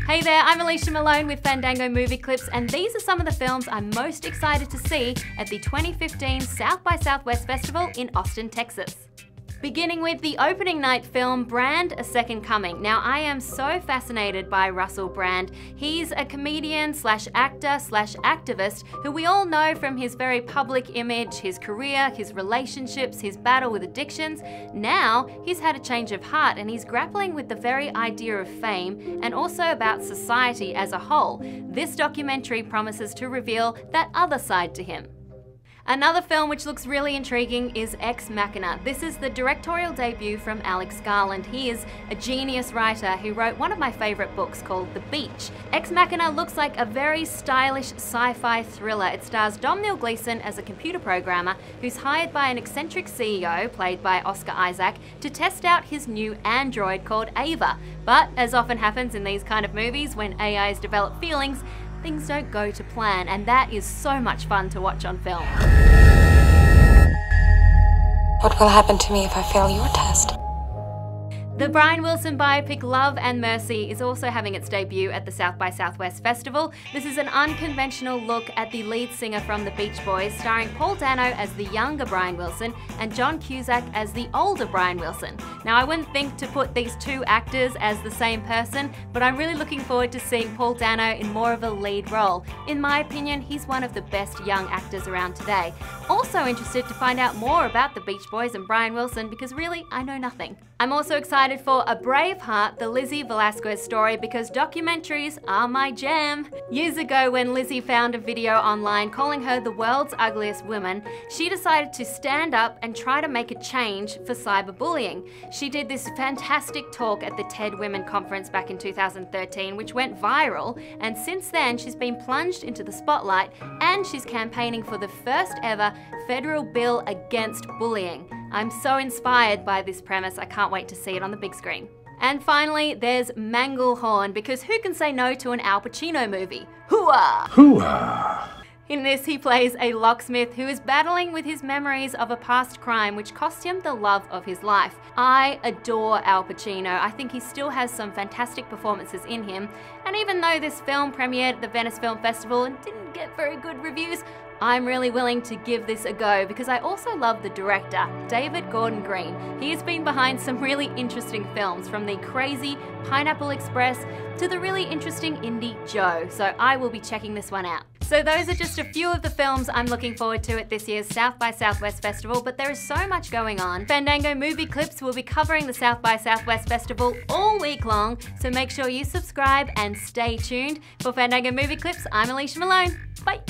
Hey there, I'm Alicia Malone with Fandango Movie Clips, and these are some of the films I'm most excited to see at the 2015 South by Southwest Festival in Austin, Texas. Beginning with the opening night film, Brand: A Second Coming. Now, I am so fascinated by Russell Brand. He's a comedian slash actor slash activist who we all know from his very public image, his career, his relationships, his battle with addictions. Now, he's had a change of heart and he's grappling with the very idea of fame and also about society as a whole. This documentary promises to reveal that other side to him. Another film which looks really intriguing is Ex Machina. This is the directorial debut from Alex Garland. He is a genius writer who wrote one of my favourite books called The Beach. Ex Machina looks like a very stylish sci-fi thriller. It stars Domhnall Gleeson as a computer programmer who's hired by an eccentric CEO, played by Oscar Isaac, to test out his new android called Ava. But as often happens in these kind of movies, when AIs develop feelings, things don't go to plan, and that is so much fun to watch on film. What will happen to me if I fail your test? The Brian Wilson biopic Love and Mercy is also having its debut at the South by Southwest Festival. This is an unconventional look at the lead singer from the Beach Boys, starring Paul Dano as the younger Brian Wilson and John Cusack as the older Brian Wilson. Now, I wouldn't think to put these two actors as the same person, but I'm really looking forward to seeing Paul Dano in more of a lead role. In my opinion, he's one of the best young actors around today. Also interested to find out more about the Beach Boys and Brian Wilson, because really, I know nothing. I'm also excited for A Brave Heart, the Lizzie Velasquez story, because documentaries are my jam. Years ago, when Lizzie found a video online calling her the world's ugliest woman, she decided to stand up and try to make a change for cyberbullying. She did this fantastic talk at the TED Women Conference back in 2013, which went viral, and since then she's been plunged into the spotlight and she's campaigning for the first ever federal bill against bullying. I'm so inspired by this premise, I can't wait to see it on the big screen. And finally, there's Manglehorn, because who can say no to an Al Pacino movie? Hooah! Hooah! In this, he plays a locksmith who is battling with his memories of a past crime which cost him the love of his life. I adore Al Pacino. I think he still has some fantastic performances in him. And even though this film premiered at the Venice Film Festival and didn't get very good reviews, I'm really willing to give this a go because I also love the director, David Gordon Green. He has been behind some really interesting films, from the crazy Pineapple Express to the really interesting indie Joe, so I will be checking this one out. So those are just a few of the films I'm looking forward to at this year's South by Southwest Festival, but there is so much going on. Fandango Movie Clips will be covering the South by Southwest Festival all week long, so make sure you subscribe and stay tuned. For Fandango Movie Clips, I'm Alicia Malone. Bye!